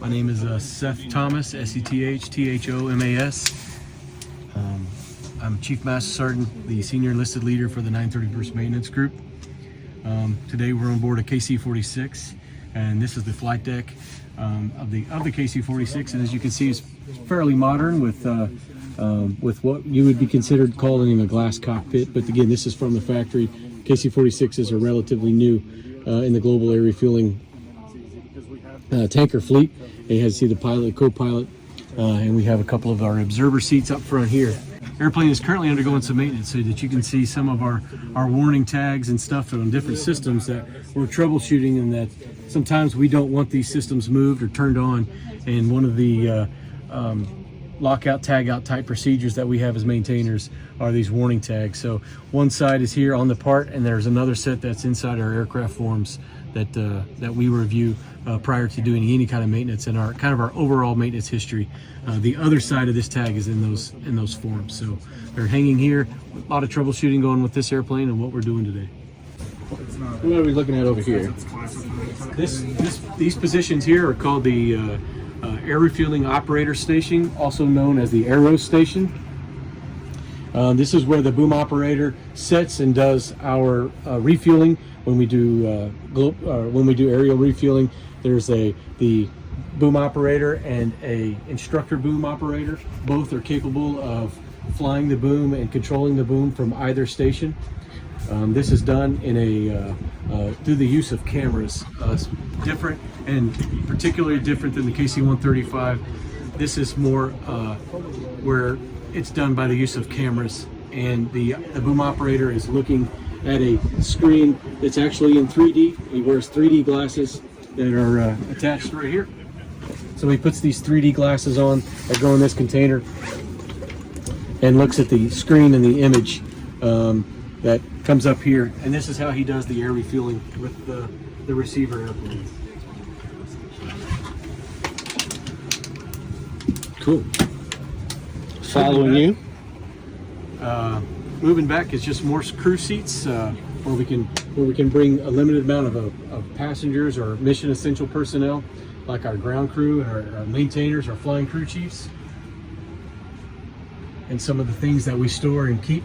My name is Seth Thomas, S-E-T-H-T-H-O-M-A-S. I'm Chief Master Sergeant, the Senior Enlisted Leader for the 931st Maintenance Group. Today we're on board a KC-46, and this is the flight deck of the KC-46. And as you can see, it's fairly modern with what you would be considered calling a glass cockpit. But again, this is from the factory. KC-46s are relatively new in the global air refueling tanker fleet. You have to see the pilot, co-pilot, and we have a couple of our observer seats up front here. Airplane is currently undergoing some maintenance so that you can see some of our warning tags and stuff on different systems that we're troubleshooting, and that sometimes we don't want these systems moved or turned on. And one of the lockout, tag out type procedures that we have as maintainers are these warning tags. So one side is here on the part, and there's another set that's inside our aircraft forms that we review prior to doing any kind of maintenance and our overall maintenance history. The other side of this tag is in those forms. So they're hanging here. A lot of troubleshooting going with this airplane and what we're doing today. What are we looking at over here? These positions here are called the air refueling operator station, also known as the aero station. This is where the boom operator sits and does our refueling. When we do aerial refueling, there's the boom operator and a instructor boom operator. Both are capable of flying the boom and controlling the boom from either station. This is done in through the use of cameras. It's different, and particularly different than the KC-135. This is more where it's done by the use of cameras, and the boom operator is looking at a screen that's actually in 3D. He wears 3D glasses that are attached right here. So he puts these 3D glasses on that go in this container and looks at the screen and the image that comes up here. And this is how he does the air refueling with the receiver airplane. Cool. Following you. Moving back is just more crew seats where we can bring a limited amount of passengers or mission essential personnel, like our ground crew and our maintainers, our flying crew chiefs, and some of the things that we store and keep.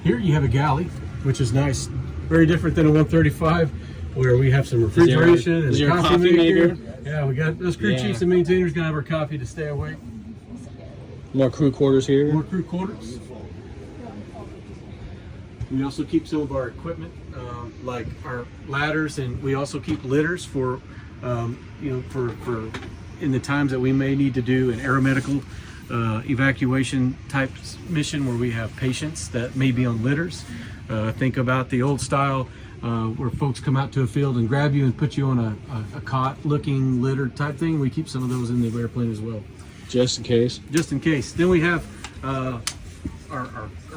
Here you have a galley, which is nice. Very different than a 135, where we have some refrigeration and a coffee maker. Yeah, we got those crew chiefs and maintainers gonna have our coffee to stay awake. More crew quarters here. More crew quarters. We also keep some of our equipment, like our ladders, and we also keep litters for, for in the times that we may need to do an aeromedical evacuation type mission where we have patients that may be on litters. Think about the old style where folks come out to a field and grab you and put you on a cot-looking litter type thing. We keep some of those in the airplane as well. Just in case. Just in case. Then we have our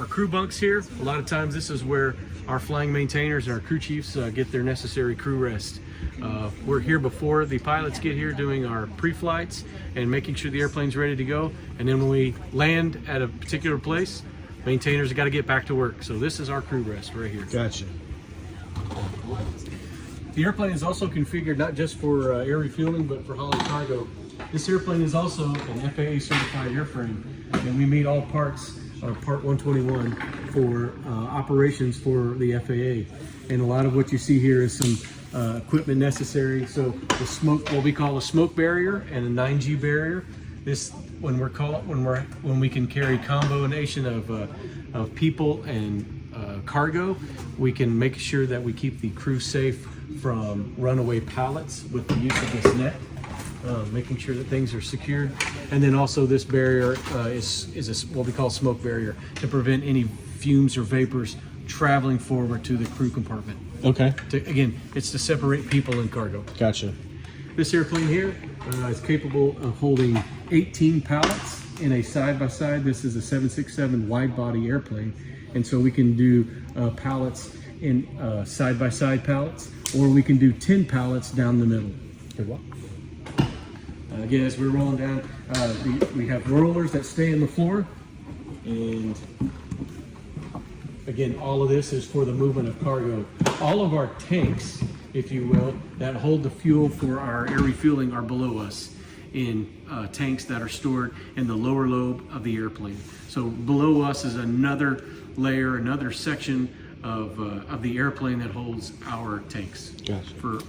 crew bunks here. A lot of times this is where our flying maintainers and our crew chiefs get their necessary crew rest. We're here before the pilots get here doing our pre-flights and making sure the airplane's ready to go. And then when we land at a particular place, maintainers have got to get back to work. So this is our crew rest right here. Gotcha. The airplane is also configured not just for air refueling, but for hauling cargo. This airplane is also an FAA certified airframe, and we meet all parts, Part 121, for operations for the FAA. And a lot of what you see here is some equipment necessary. So the smoke, what we call a smoke barrier and a 9G barrier. This, when we can carry combination of people and cargo, we can make sure that we keep the crew safe from runaway pallets with the use of this net. Making sure that things are secured. And then also this barrier is what we call smoke barrier to prevent any fumes or vapors traveling forward to the crew compartment. Okay. Again, it's to separate people and cargo. Gotcha. This airplane here is capable of holding 18 pallets in a side-by-side. This is a 767 wide-body airplane, and so we can do pallets in side-by-side pallets, or we can do 10 pallets down the middle. Again, as we're rolling down, we have rollers that stay in the floor, and again, all of this is for the movement of cargo. All of our tanks if you will, that hold the fuel for our air refueling are below us in tanks that are stored in the lower lobe of the airplane. So below us is another layer, another section of the airplane that holds our tanks. Gotcha. for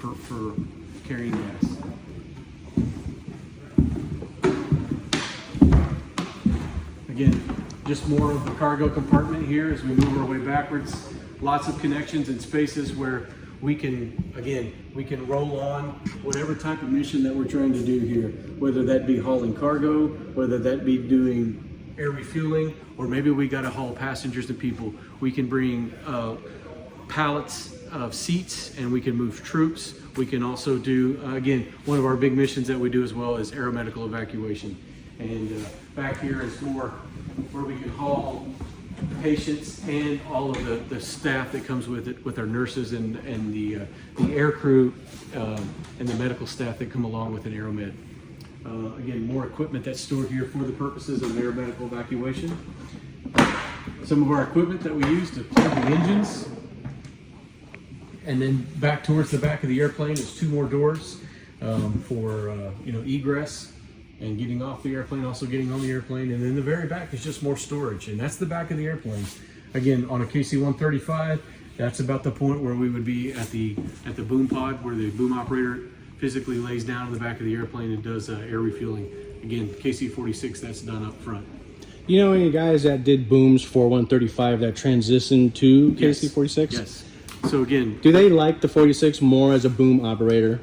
carrying gas. Again, just more of the cargo compartment here as we move our way backwards. Lots of connections and spaces where we can, again, we can roll on whatever type of mission that we're trying to do here, whether that be hauling cargo, whether that be doing air refueling, or maybe we got to haul passengers and people. We can bring pallets of seats and we can move troops. We can also do, again, one of our big missions that we do as well is aeromedical evacuation. And back here is more where we can haul patients and all of the staff that comes with it, with our nurses and the air crew and the medical staff that come along with an aeromed. Again, more equipment that's stored here for the purposes of aeromedical evacuation. Some of our equipment that we use to plug the engines. And then back towards the back of the airplane is two more doors for egress and getting off the airplane, also getting on the airplane. And then the very back is just more storage, and that's the back of the airplane. Again, on a KC-135, that's about the point where we would be at the boom pod, where the boom operator physically lays down in the back of the airplane and does air refueling. Again, KC-46, that's done up front. You know any guys that did booms for 135 that transitioned to KC-46? Yes. So again, do they like the 46 more as a boom operator?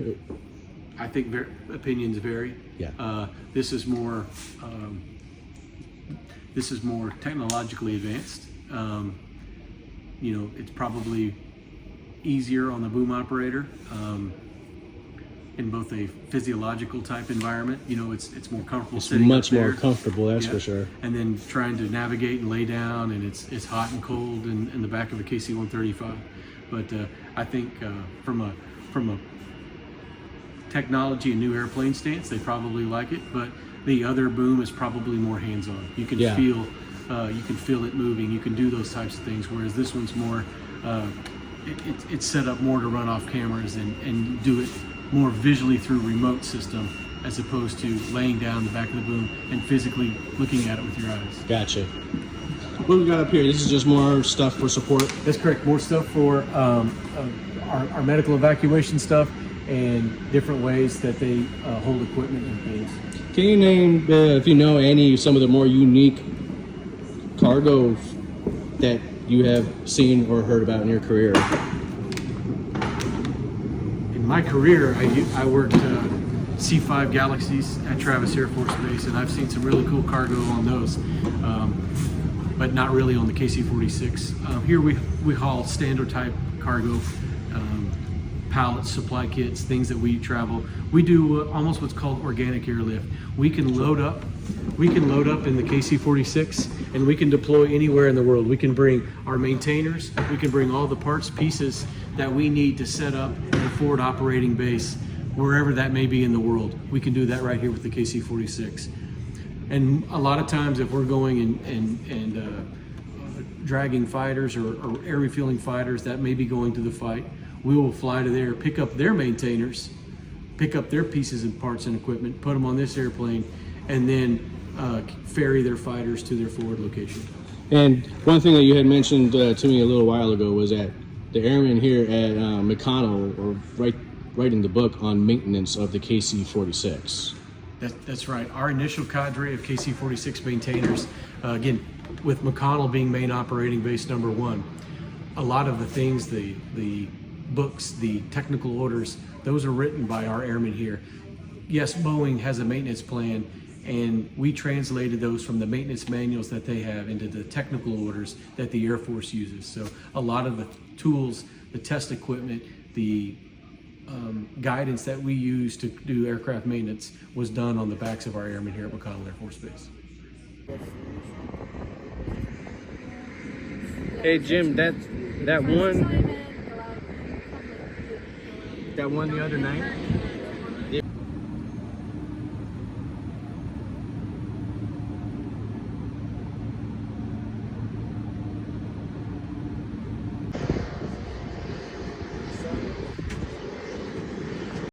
I think opinions vary. Yeah. This is more technologically advanced. It's probably easier on the boom operator in both a physiological type environment. It's more comfortable. It's sitting much up there. more comfortable, that's for sure. And then trying to navigate and lay down, and it's hot and cold in the back of a KC-135. But I think from a technology and new airplane stance, they probably like it. But the other boom is probably more hands-on. You can feel it moving. You can do those types of things. Whereas this one's more, it's set up more to run off cameras and do it more visually through remote system, as opposed to laying down the back of the boom and physically looking at it with your eyes. Gotcha. What we got up here? This is just more stuff for support. That's correct. More stuff for our medical evacuation stuff and different ways that they hold equipment and things. Can you name, if you know some of the more unique cargo that you have seen or heard about in your career? In my career, I worked C-5 Galaxies at Travis Air Force Base, and I've seen some really cool cargo on those, but not really on the KC-46. Here we haul standard type cargo, pallets, supply kits, things that we travel. We do almost what's called organic airlift. We can load up in the KC-46 and we can deploy anywhere in the world. We can bring our maintainers, we can bring all the parts, pieces that we need to set up a forward operating base wherever that may be in the world. We can do that right here with the KC-46. And a lot of times if we're going and dragging fighters or air refueling fighters that may be going to the fight, we will fly to there, pick up their maintainers, pick up their pieces and parts and equipment, put them on this airplane, and then ferry their fighters to their forward location. And one thing that you had mentioned to me a little while ago was that the airmen here at McConnell are writing the book on maintenance of the KC-46. That's right. Our initial cadre of KC-46 maintainers, again, with McConnell being main operating base number one, a lot of the things, the books, the technical orders, those are written by our airmen here. Yes, Boeing has a maintenance plan, and we translated those from the maintenance manuals that they have into the technical orders that the Air Force uses. So a lot of the tools, the test equipment, the guidance that we use to do aircraft maintenance was done on the backs of our airmen here at McConnell Air Force Base. Hey Jim, that one the other night,